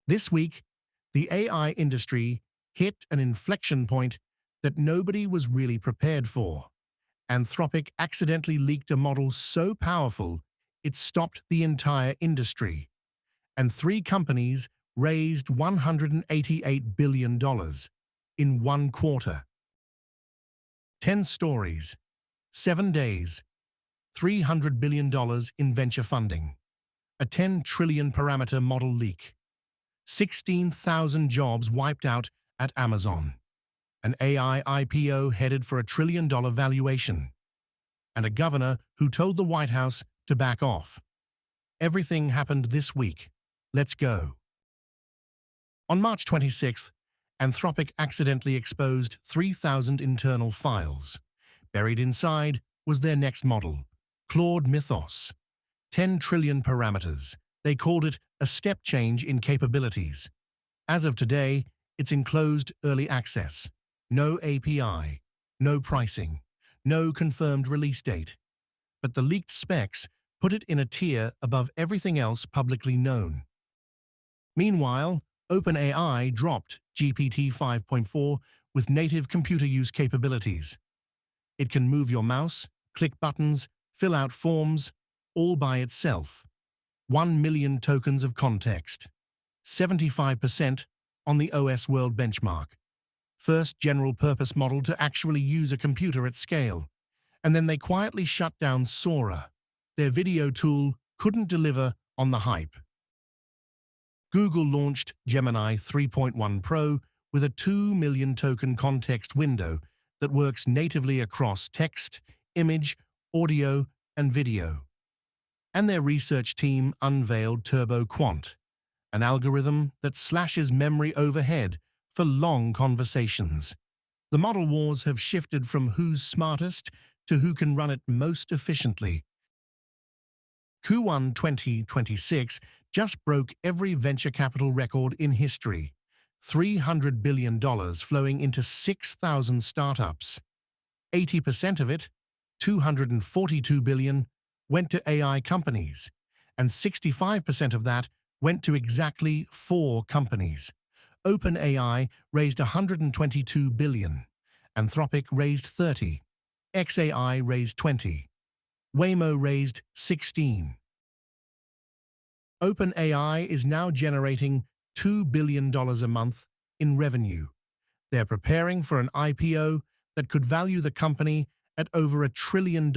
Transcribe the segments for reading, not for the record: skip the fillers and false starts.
This week, the AI industry hit an inflection point that nobody was really prepared for. Anthropic accidentally leaked a model so powerful it stopped the entire industry, and three companies raised $188 billion in 1 quarter. 10 stories, 7 days, $300 billion in venture funding, a 10 trillion parameter model leak, 16,000 jobs wiped out at Amazon, an AI IPO headed for $1 trillion valuation, and a governor who told the White House to back off. Everything happened this week. Let's go. On March 26th, Anthropic accidentally exposed 3,000 internal files. Buried inside was their next model, Claude Mythos. 10 trillion parameters. They called it a step change in capabilities. As of today, it's in closed early access. No API, no pricing, no confirmed release date. But the leaked specs put it in a tier above everything else publicly known. Meanwhile, OpenAI dropped GPT-5.4 with native computer use capabilities. It can move your mouse, click buttons, fill out forms, all by itself. 1 million tokens of context. 75% on the OS World benchmark. First general-purpose model to actually use a computer at scale. And then they quietly shut down Sora. Their video tool couldn't deliver on the hype. Google launched Gemini 3.1 Pro with a 2 million token context window that works natively across text, image, audio, and video. And their research team unveiled TurboQuant, an algorithm that slashes memory overhead for long conversations. The model wars have shifted from who's smartest to who can run it most efficiently. Q1 2026 just broke every venture capital record in history. $300 billion flowing into 6,000 startups. 80% of it, $242 billion, went to AI companies, and 65% of that went to exactly 4 companies. OpenAI raised $122 billion, Anthropic raised $30, xAI raised $20, Waymo raised $16. OpenAI is now generating $2 billion a month in revenue. They're preparing for an IPO that could value the company at over $1 trillion.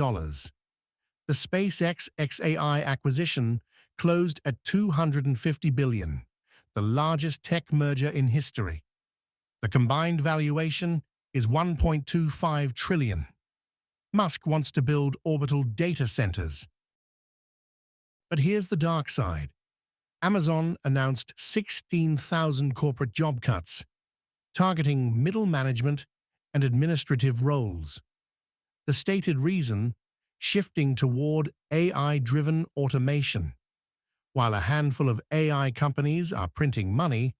The SpaceX-xAI acquisition closed at $250 billion, the largest tech merger in history. The combined valuation is $1.25 trillion. Musk wants to build orbital data centers. But here's the dark side. Amazon announced 16,000 corporate job cuts, targeting middle management and administrative roles. The stated reason, shifting toward AI-driven automation. While a handful of AI companies are printing money,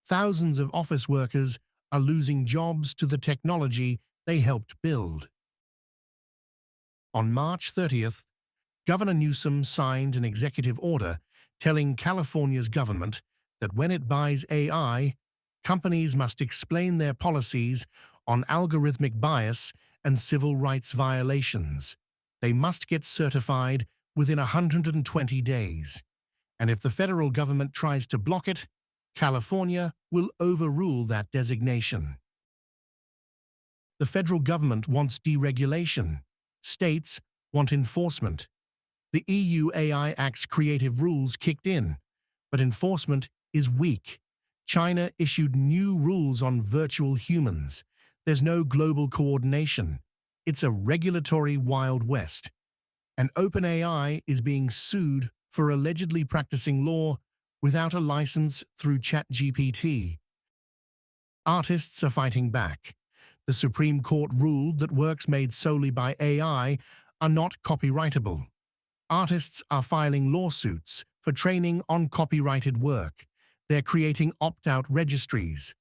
thousands of office workers are losing jobs to the technology they helped build. On March 30th, Governor Newsom signed an executive order telling California's government that when it buys AI, companies must explain their policies on algorithmic bias and civil rights violations. They must get certified within 120 days. And if the federal government tries to block it, California will overrule that designation. The federal government wants deregulation. States want enforcement. The EU AI Act's creative rules kicked in, but enforcement is weak. China issued new rules on virtual humans. There's no global coordination. It's a regulatory Wild West. And OpenAI is being sued for allegedly practicing law without a license through ChatGPT. Artists are fighting back. The Supreme Court ruled that works made solely by AI are not copyrightable. Artists are filing lawsuits for training on copyrighted work. They're creating opt-out registries.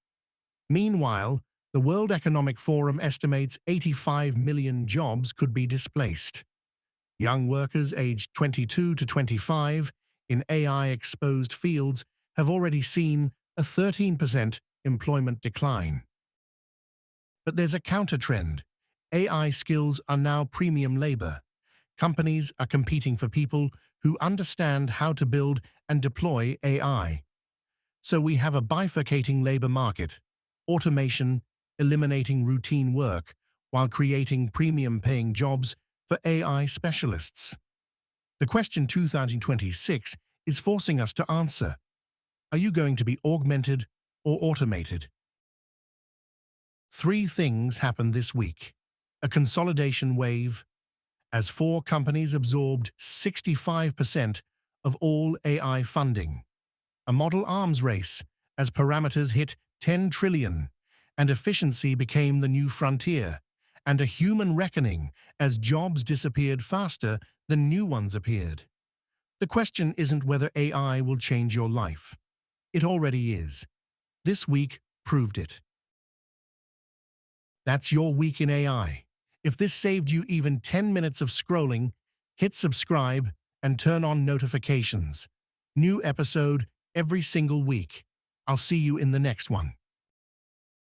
Meanwhile, the World Economic Forum estimates 85 million jobs could be displaced. Young workers aged 22 to 25 in AI-exposed fields have already seen a 13% employment decline. But there's a counter-trend. AI skills are now premium labor. Companies are competing for people who understand how to build and deploy AI. So we have a bifurcating labor market, automation eliminating routine work while creating premium-paying jobs for AI specialists. The question 2026 is forcing us to answer. Are you going to be augmented or automated? Three things happened this week. A consolidation wave, as four companies absorbed 65% of all AI funding. A model arms race, as parameters hit 10 trillion, and efficiency became the new frontier. And a human reckoning, as jobs disappeared faster than new ones appeared. The question isn't whether AI will change your life. It already is. This week proved it. That's your week in AI. If this saved you even 10 minutes of scrolling, hit subscribe and turn on notifications. New episode every single week. I'll see you in the next one.